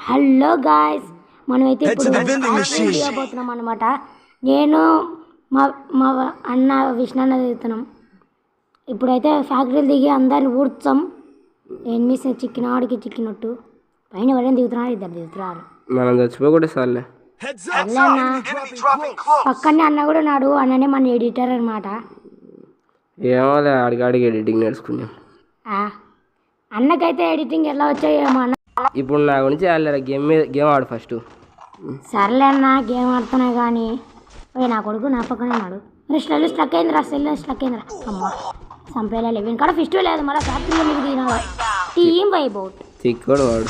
Hello guys, మనమైతే ఇప్పుడు దిగబోతున్నాం అనమాట. నేను మా అన్న విష్ణన్న దిగుతున్నాం. ఇప్పుడైతే ఫ్యాక్టరీలు దిగి అందరిని ఊడ్చాం. ఎనిమిస్ చిక్కినాడికి చిక్కినట్టు పైన ఎవరైనా దిగుతున్నారు, ఇద్దరు దిగుతున్నారు. మనం చచ్చిపోకూడదు సార్లే. పక్కనే అన్న కూడా నాడు. అన్ననే మన ఎడిటర్ అనమాట. ఏమోలే ఆడికి ఎడిటింగ్ నేర్చుకున్నాం. అన్నకైతే ఎడిటింగ్ ఎలా వచ్చాయో ఏమో అన్న. ఇప్పుడు నా గురించి గేమ్ ఆడు ఫస్ట్. సర్లే అన్న, గేమ్ ఆడుతున్నాయి కానీ నా కొడుకు నా పక్కనే ఉన్నాడు. సెల్ స్ట్రక్ అయిందిరా, సెల్ స్ట్రక్ అయిందిరా. అమ్మ చంపేయాలి. వీనికాడ ఫిస్ట్ లేదు, మళ్ళీ ఫ్యాక్టరీలో మీకు దిగిన టీమ్ వైబౌట్ చిక్కుడు వాడు.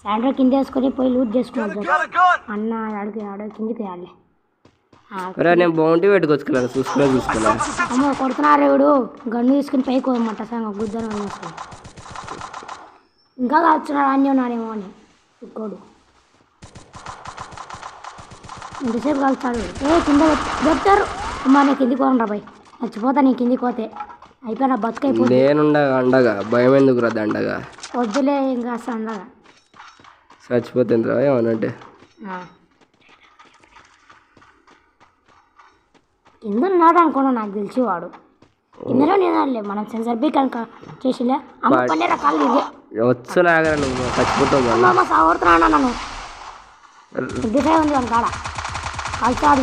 శాండ్రో కింద వేసుకొని పోయి లూట్ చేసుకున్నాడు అన్న. ఆడ కిందికి రాలే. నేను బౌంటీ పెట్టుకొచ్చుకున్నాను, చూసుకున్నాను. అమ్మో కొడుతున్నారు ఎవడు. గన్ను తీసుకుని పైకి పోయమంట సంగ గుద్దను వేసుకుని. ఇంకా కాల్చున్నాడు అన్నీ ఉన్నాడేమో అని చిక్కోడు. ఎంతసేపు కాల్చాడు. కింద చెప్తారు. అమ్మ నేను కిందికి పోను రా భయ్, చచ్చిపోతా. నేను కిందికి పోతే అయిపోయినా బతుకైపోతుంది. నేనుండగా అండగా భయం ఎందుకు రా దండగా. వద్దులే ఇంకా అండగా చచ్చిపోతుంది రా ఏమనంటే. కింద ఉన్నాడు అనుకున్నా, నాకు తెలిసి వాడు కిందలో నేనాలే. మనం సెన్సర్ బీ కనుక చేసిలే అమ్మ పల్లె రకాలు ఇదే వచ్చు నాగరా. నువ్వు చచ్చిపోతావు. అమ్మ సాగుతున్నాను నన్ను. దిశ ఉంది వాళ్ళ కాడ కాల్చాడు.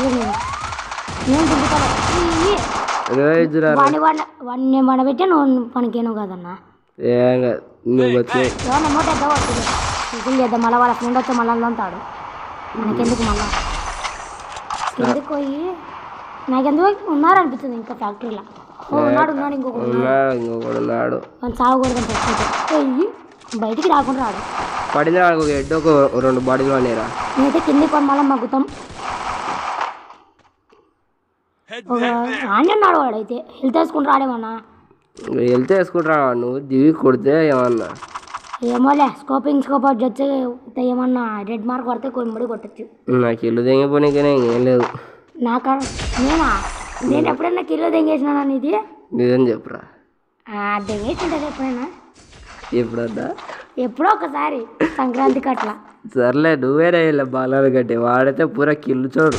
వాడిని వడబెట్టే నువ్వు పనికేను కదన్నా. ఎవరన్నా మూట చేద్దాం. మళ్ళీ వాళ్ళ ఫ్రెండ్ వచ్చి మళ్ళీ ఉంటాడు. మనకెందుకు మళ్ళా కిందకి పోయి. నాకెందుకు ఉన్నారనిపిస్తుంది ఇంకా ఫ్యాక్టరీలో. ఉన్నాడు ఇంకొకడు సాగుకూడదని పోయి బయటికి రాకుండా రాడు. పడింది హెడ్ ఒక 2 బాడీలు అనేరా. నేనైతే కిందికి కొని మళ్ళీ మగ్గుతాం. ఆనే ఉన్నాడు వాడైతే. హెల్త్ వేసుకుంటూ రాడేమన్నా. హెల్త్ వేసుకుంటారా నువ్వు దిగి కొడితే ఏమన్నా. ఏమోలే స్కోపింగ్ స్కోప్ వచ్చి ఏమన్నా రెడ్ మార్క్ పడితే కొమ్మడి కొట్టచ్చు. నాకు ఇల్లు తెంగిపోయినాకనే ఇంకేం లేదు. నేను ఎప్పుడైనా కిలో దెంగేసినా ఇది నిజం చెప్పురా. దెంగేసింటది ఎప్పుడైనా. ఎప్పుడన్నా ఎప్పుడో ఒకసారి సంక్రాంతికి అట్లా. సర్లే నువ్వేనా ఇలా బాలాలు కట్టి వాడితే పూరా కిల్లు చూడు.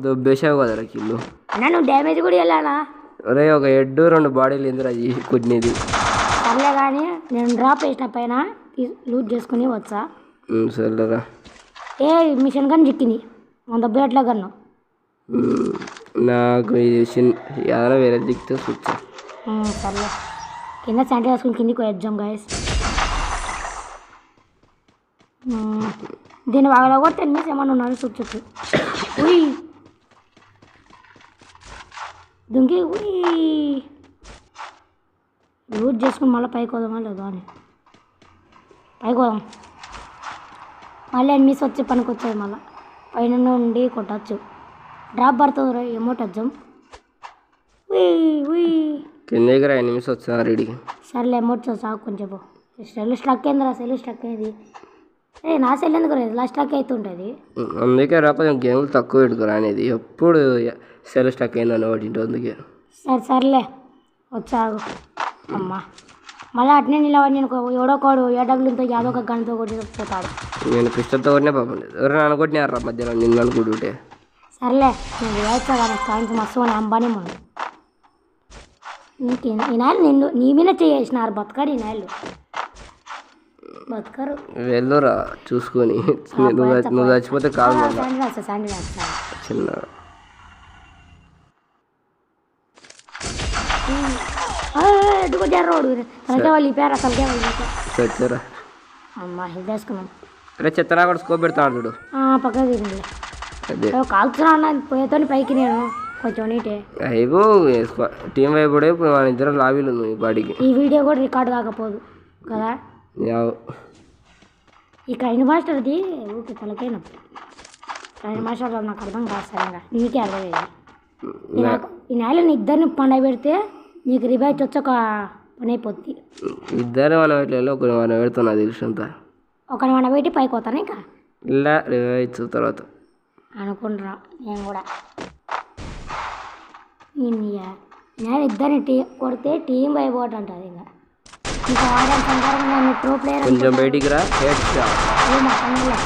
దొబ్బేసావు కదరా కిల్లు. అన్నా నువ్వు డ్యామేజ్ కూడా వెళ్ళాలా. ఒరే ఒక హెడ్ 2 బాడీలు ఎందురా కొట్టినది. సర్లే కానీ నేను డ్రాప్ వేసిన పైన లూట్ చేసుకుని వచ్చా. సర్లేరా. మిషన్ గన్ చిక్కింది 100 బుల్లెట్ల గన్ను. నాకు ఏదైనా వేరే దిక్తే చూచా. సర్లే కింద శాంటీ వేసుకుని కిందికి వచ్చాం గాయస్. దీన్ని బాగా కూడా 10 మినిట్స్ ఏమన్నా ఉన్నాను చూచొచ్చు. ఉయ్ దుంకి లూట్ చేసుకుని మళ్ళీ పైకి పోదామా లేదా అని. పైకి పోదాం. మళ్ళీ ఎనిమిస్ వచ్చి పనికి వచ్చాయి. మళ్ళీ పైన ఉండి కొట్టచ్చు. డ్రాప్ పడుతుంది ఎమౌంట్ వచ్చాం. కింద దగ్గర ఎనిమిస్ వచ్చా రెడీకి. సర్లే ఎమౌంట్ సాగు కొంచెం. సెల్ స్ట్రక్ అయిందిరా. సెల్ స్ట్రక్ అయింది. నా సెల్ ఎందుకు ఇలా స్ట్రక్ అవుతుంటుంది. అందుకే రా కొంచెం గేమ్లు తక్కువ పెట్టుకురా అనేది. ఎప్పుడు సెల్ స్ట్రక్ అయిందని ఒకటి అందుకే. సర్లే వచ్చాగు. అమ్మా మళ్ళీ అట్నే నిలబడి నేను ఎవడోకోడు ఏడబ్ల్యూతో యాదో ఒక గన్తో కొట్టి పోతాడు. నేను పిస్టల్తో కొట్టినా పాపం లేదు. ఎవరైనా అనుకుంటున్నారా మధ్యలో నిన్ను అనుకుంటుంటే. సర్లే నేను వేస్తా కానీ కాయించి మస్తు అని అంబానీ మనం. ఈ నాయలు నీ మీద చేసినారు. బతకాడు ఈ నాయలు బతకరు. వెళ్ళురా చూసుకొని. నువ్వు చచ్చిపోతే కాదు చిన్న. రోడ్డు తలకే వాళ్ళు ఇప్పారా. తలకే వాళ్ళు చచ్చారా. అమ్మా హెల్ప్ చేసుకున్నాం. అరే చెత్తరా కూడా స్కోప్ పెడతాడు చూడు. పక్కన తిరిగి కాల్చున్నా పోయేతో పైకి నేను కొంచెం నీటే అయిపో టీం అయిపోయి మన ఇద్దరం లాబీలు ఉంది ఈ బాడీకి. ఈ వీడియో కూడా రికార్డ్ కాకపోదు కదా. ఈ క్రైన్ మాస్టర్ది ఊరికి తలకే నొప్పి. క్రైన్ మాస్టర్ నాకు అర్థం కాదు సరేగా. నీకే అర్థమయ్యేది. ఈ నెలని ఇద్దరిని పండగ పెడితే నీకు రివైజ్ వచ్చి ఒక పని అయిపోద్ది. ఇద్దరు మనం ఒకరు మనం పెడుతున్నా తెలుసంతా. ఒకరిని మనం పెట్టి పైకి పోతాను ఇంకా ఇలా రివైజ్ తర్వాత అనుకుంటున్నా నేను కూడా. నేను ఇద్దరిని కొడితే టీం అయిపోవటం అంటుంది. ఇంకా ఇంకా ఆడే సందర్భంగా నన్ను ప్రో ప్లేయర్ కొంచెం బయటికి రా హెడ్ షాట్ ఏమో పనులే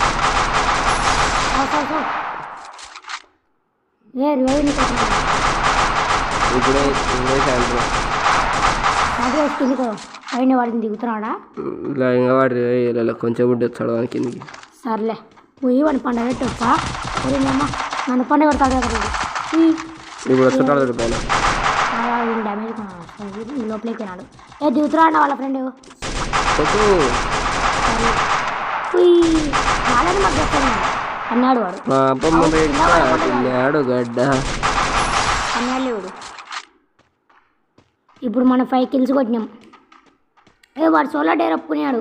ఏ రేవిని ఇప్పుడే సాయంత్రం అదే కిందికి పైన వాడిని దిగుతున్నాడా ఇలా ఇంకా వాడు ఇలా కొంచెం ఉంటే వచ్చాడు వాని కిందికి సర్లే పోయి వాడిని పండగ పెట్టొచ్చా సరేనేమ్మా నన్ను పండగ పెడతాడు కదా ఇప్పుడు చుట్టాలు పైన డ్యామేజ్ లోపలికి రాడు ఏ దిగుతున్నాడు వాళ్ళ ఫ్రెండ్ వాళ్ళని మాకు చెప్తాను అన్నాడు వాడు తిన్నాడు గడ్డ అన్నాడు లేడు ఇప్పుడు మనం 5 kills కొట్టినాం ఏ వాడు సోలో డేర్ ఒప్పుకున్నాడు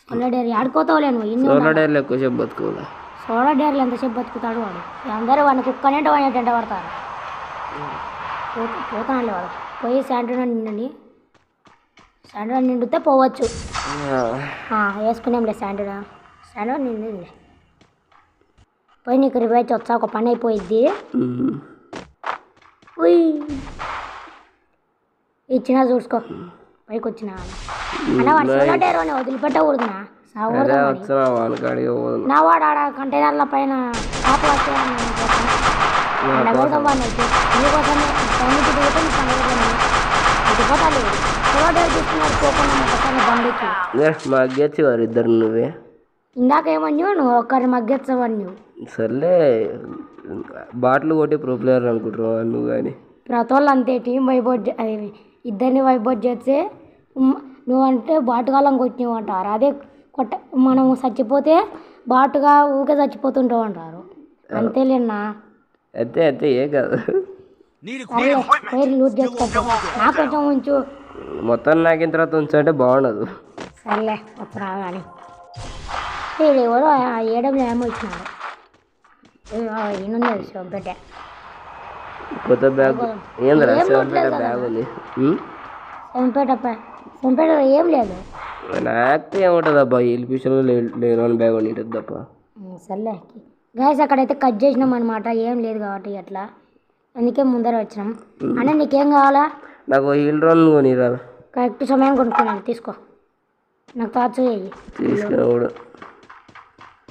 సోలో డేర్ ఆడుకోతావులే నువ్వు సోలో డేర్లు ఎక్కువసేపు బతుకోలే సోలో డేర్లు ఎంతసేపు బతుకుతాడు వాడు అందరూ వాడిని కుక్కనేట వాడిని ఎంట పడతారు పోతాను వాడు పోయి శాండ్రో నిండితే పోవచ్చు వేసుకునేంలే శాండ్రో నిండి పోయి నీకు రివైజ్ వచ్చా ఒక పని అయిపోయిద్ది ఇచ్చినా చూసుకో పైకి వచ్చిన అన్న వాడు సోలో డేర్ అని వదిలిపెట్టకూడదునా నా వాడు ఆడ కంటైనర్ల పైన మగ్గేచ్చేవారు ఇద్దరు నువ్వే ఇందాక ఏమన్నా నువ్వు ఒక్కరిని మగ్గెచ్చవని నువ్వు సర్లే బాటిల్ కొట్టి ప్రో ప్లేయర్ అనుకుంటున్నావు నువ్వు కానీ ప్రతి వాళ్ళు అంతే టీం వైబోట్ ఇద్దరిని వైబోట్ చేస్తే నువ్వంటే బాటుగాలం కొట్టినావు అంటారు అదే మనం చచ్చిపోతే బాటుగా ఊకే చచ్చిపోతుంటావు అంటారు అంతేలేనా అయితే ఏ కాదు పేరు లూట్ చేసుకో నాకు కొంచెం ఉంచు మొత్తం నాకిన తర్వాత ఉంచంటే బాగుండదు సర్లే వస్తున్నా కానీ ఎవరో ఏడంలో ఏమో ఇచ్చినాడు ఈయనుంది సోంపేట కొత్త బ్యాగ్ ఏంద్రా సోంపేట బ్యాగ్ ఉంది సోంపేట ఏం లేదు నాకు ఏముంటుంది అబ్బా ఎలిపిషన్లో లేని బ్యాగ్ ఉండేది తప్ప సర్లే గ్యాస్ అక్కడైతే కట్ చేసినాం అనమాట ఏం లేదు కాబట్టి అట్లా అందుకే ముందర వచ్చినాం అన్న నీకేం కావాలా నాకు హీల్ రోల్ కొనిరా కరెక్ట్ సమయం కొనుక్కున్నాను తీసుకో నాకు తాచు తీసుకున్నాడు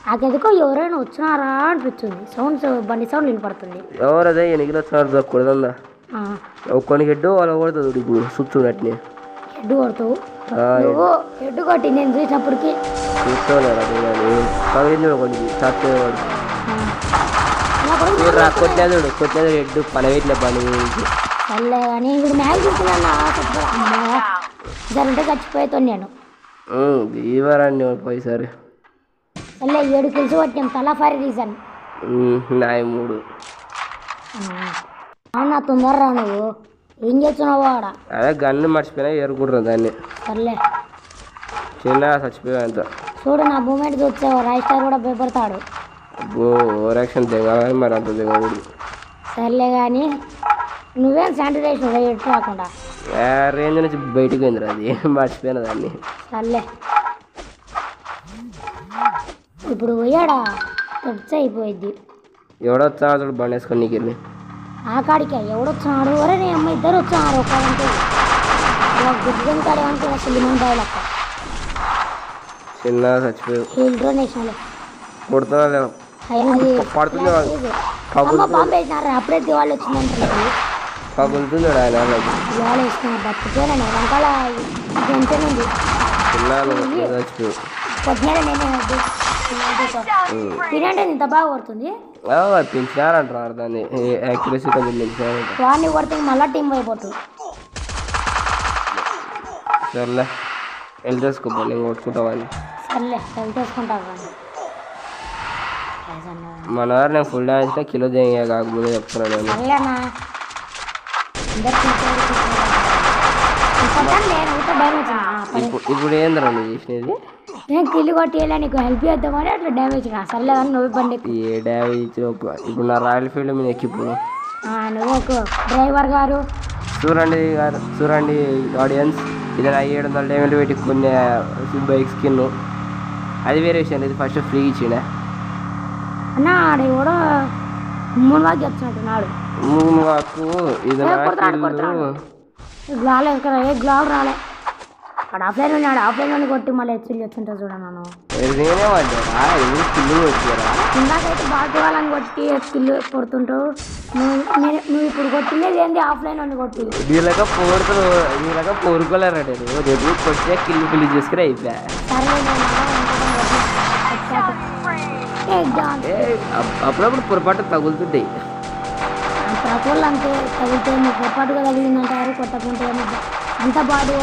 నాకెందుకో ఎవరైనా వచ్చినారా అనిపిస్తుంది సౌండ్స్ బండి సౌండ్ వినపడుతుంది ఎవరదే ఎనికిలు వచ్చినారు తప్పకూడదా కొన్ని హెడ్ అలా కొడుతుంది ఇప్పుడు సుచ్చు అట్నే హెడ్ కొడుతావు నువ్వు హెడ్ కొట్టి నేను చూసినప్పటికి చూసుకోవాలి కొన్ని తప్పేవాడు కొట్లేదు హెడ్ పనవేట్లే పని సర్లే కానీ ఇప్పుడు మ్యాచ్ చూస్తున్నాను జరంటే చచ్చిపోయేతాను నేను ఇవ్వరండి పోయిసారి సర్లే 7 kills కొట్టాం తలా ఫర్ రీజన్ నాయ 3 నా తొందరరా నువ్వు ఏం చేస్తున్నావు ఆడ అదే గన్ను మర్చిపోయినా ఏరుకుంటున్నా దాన్ని సర్లే చిన్న చచ్చిపోయా అంత చూడు నా మూమెంట్ చూసావు రైట్ స్టార్ కూడా భయపడతాడు ఓవరాక్షన్ దిగాలి మరి అంత దిగకూడదు సర్లే కానీ నువ్వేం శానిటైజేషన్ ఎటు రాకుండా రేంజ్ నుంచి బయటకు పోయిందిరా అది మర్చిపోయిన దాన్ని సర్లే ఇప్పుడు పోయాడా ఖర్చు అయిపోయింది ఎవడొచ్చాడు చూడు బండి వేసుకొని నీకు వెళ్ళి ఆ కాడికి ఎవడొచ్చినాడు ఒరే నీ అమ్మ ఇద్దరు వచ్చినారు ఒక్కడంటే గుడ్డం కాడేమంటే అసలు మనం బయలక్క చిన్న చచ్చిపోయావు ఇంట్రోనేషన్లో కొడుతున్నా పడుతుంది బాంబు వేసినారు అప్పుడే దివాళ్ళు వచ్చిందంటారు పగులుతుంది ఆయన దివాళ్ళు వేసినారు బతికేనా వెనకాల ఎంతేనండి చచ్చిపోయావు కొట్టినారా నేనే తినండి ఇంత బాగా కొడుతుంది పెంచినారంటారు దాన్ని యాక్యురసీ కొంచెం పెంచినారంట వాడిని కొడితే మళ్ళీ టీం అయిపోతుంది సర్లే వెళ్ళి చేసుకోపో నేను కొట్టుకుంటావాన్ని సర్లే వెళ్తేసుకుంటాను కానీ మన వారు నేను ఫుల్ డ్యాన్స్ కిలో దిగా కాకముందే చెప్తున్నాను నేను సర్లేనా ఇప్పుడు ఏంద్రా నువ్వు చేసినది నేను కిల్లు కొట్టేలా నీకు హెల్ప్ చేద్దామని అట్లా డ్యామేజ్ సర్లే కానీ నువ్వు బండి ఏ డ్యామేజ్ ఇప్పుడు నా రాయల్ ఫీల్డ్ మీద ఎక్కిప్పుడు నువ్వు ఒక డ్రైవర్ గారు చూడండి ఆడియన్స్ ఇది నా 700 డైమండ్ పెట్టి కొన్ని బైక్ స్కిన్ అది వేరే విషయం ఇది ఫస్ట్ ఫ్రీ ఇచ్చిండే అన్న ఆడ కూడా 3 వాకి వచ్చినట్టున్నాడు 3 వాకు ఇది రాలేదు కదా ఏ గ్లావ్ రాలే వాడు ఆఫ్లైన్ ఉన్నాడు, ఆఫ్లైన్ కొట్టి మళ్ళీ హెచ్చులు వచ్చింటా చూడ నన్ను. నేనే పడ్డా ఎందుకు కిల్లు వచ్చారా? ఇందాకైతే బాగా వాళ్ళని కొట్టి స్కిల్ కొడుతుంటావు. నువ్వు ఇప్పుడు కొట్టిందేది ఏంది? ఆఫ్లైన్ అని కొట్టి వీళ్ళగా పోరుకోలేరంటే రేపు కొట్టే కిల్లు పిల్లి చేసుకుని అయిపోయా. అప్పుడప్పుడు పొరపాటు తగులుతుంటాయి. ప్రతి అంతే తగిలితే పొరపాటుగా తగిలిందంటారు, కొట్టకుంటే అంత బాడీ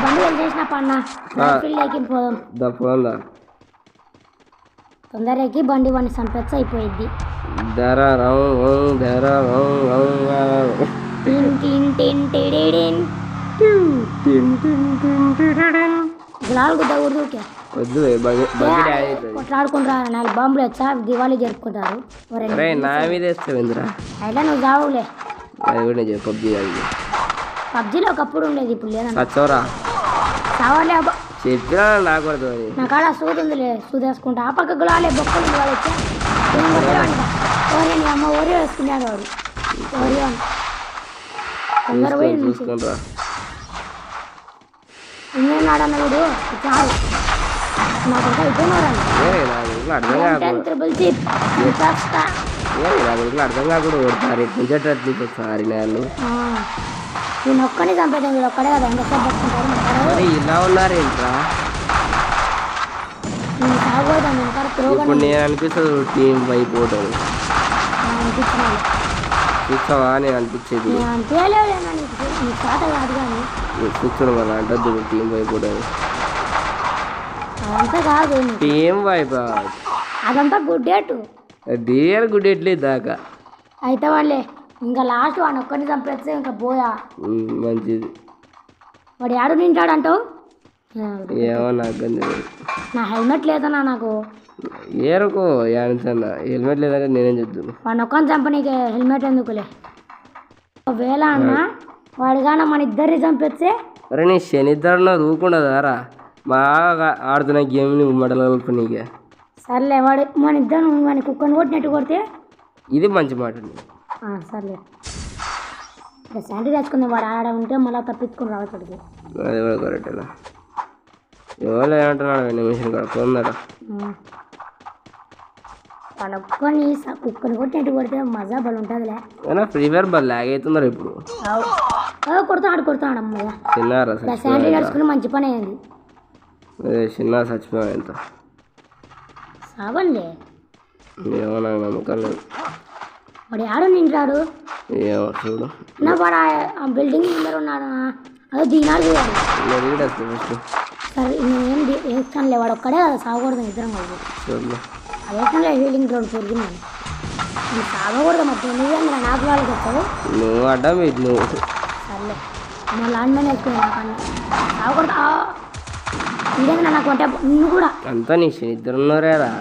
బండి వెళ్ళేసిన పన్న ఫీల్డ్ ఎక్కిపోదాం. తొందర ఎక్కి బండి వాడిని సంపెచ్చ అయిపోయింది. గులాలు గుద్దకూడదు. కొట్లాడుకుంటారా? 4 బాంబులు వచ్చా దివాళీ జరుపుకుంటారు. అయితే నువ్వు చావులే. పబ్జీలో ఒకప్పుడు ఉండేది, ఇప్పుడు లేదా? చావాలే అబ్బా. చెప్పినా నాకు నా కాడ సూది ఉందిలే, సూది వేసుకుంటా. ఆ పక్క గులాలే బొక్కలు వాళ్ళు వచ్చా ఓరియని అమ్మ ఓరియో వేసుకున్నాడు వాడు. ఓరియో తొందర పోయి ఇంకేనాడన్న వీడు చాలు. నాకు అయిపోయినారండి అర్థం కాకుండా కొడతారు ఒకసారి నేను ఒక్కనే చంపేదాం. వీడు ఒక్కడే కదా ఎంతసేపు పట్టుకుంటారు. ఇలా ఉన్నారేంట్రా? నేను సాగోదాం ఇప్పుడు నేను అనిపిస్తుంది టీం అయిపోతాడు చూస్తావా? నేను అనిపించేది కూర్చోను కదా అంటే టీం అయిపోతాడు. అదంతా కాదు టీం వైపు అదంతా గుడ్డేటు గుడ్డెట్లేదు దాకా అయితే వాళ్ళే ఇంకా లాస్ట్ వాడిని ఒక్కరిని చంపేస్తే ఇంకా పోయా. మంచిది. వాడు ఏడు తింటాడంటావు? ఏమో నాకు నా హెల్మెట్ లేదన్నా నాకు. ఏరుకో ఏమన్నా హెల్మెట్ లేదంటే నేనేం చెప్తాను. వాడిని ఒక్కరిని చంపనీకి హెల్మెట్ ఎందుకులే. ఒకవేళ అన్న వాడిగాన మన ఇద్దరిని చంపేస్తే అరే నీ శనిద్దరు రూకుండదారా బాగా ఆడుతున్న గేమ్ని మెడలకు నీకే. సర్లే వాడు మన ఇద్దరు వాడిని కుక్కని కొట్టినట్టు కొడితే ఇది మంచి మాట. సర్లే శాండీ తెచ్చుకుందాం. వాడు ఆడ ఉంటే మళ్ళీ తప్పించుకుని రావచ్చు. అది కూడా కరెక్టేనా? ఎవరు ఏమంటున్నాడు నిమిషం కూడా పోందట. వాడు కుక్కని కొట్టినట్టు కొడితే మజా బలు ఉంటుందిలే. ఫ్రీ ఫైర్ బల్ లాగ్ అవుతుందా ఇప్పుడు? కొడతాడు అమ్మయ్య. శాండీ తెచ్చుకుని మంచి పని అయింది. చిన్న చచ్చిపోయా ఎంత సాగండి. ఏమో నాకు నమ్మకం లేదు. వాడు ఆడు నింటాడు. ఏమో చూడు నా వాడు ఆ బిల్డింగ్ ముందర ఉన్నాడు. అదో దీనాలు సరే నేనేం వేస్తానులే. వాడు ఒక్కడే కదా సాగకూడదు. ఇద్దరం కలిసి వేస్తానులే. హీలింగ్ గ్రౌండ్ పెరిగింది. నేను సాగకూడదు. మొత్తం నువ్వేంద్ర నాకు వాళ్ళకి వచ్చావు. నువ్వు అడ్డం నువ్వు సర్లే మా లాండ్ మ్యాన్ వేసుకున్నాను. నాకన్నా సాగకూడదు. ఇదేంద్ర నాకు అంటే నువ్వు కూడా అంతా నీ ఇద్దరు ఉన్నారా?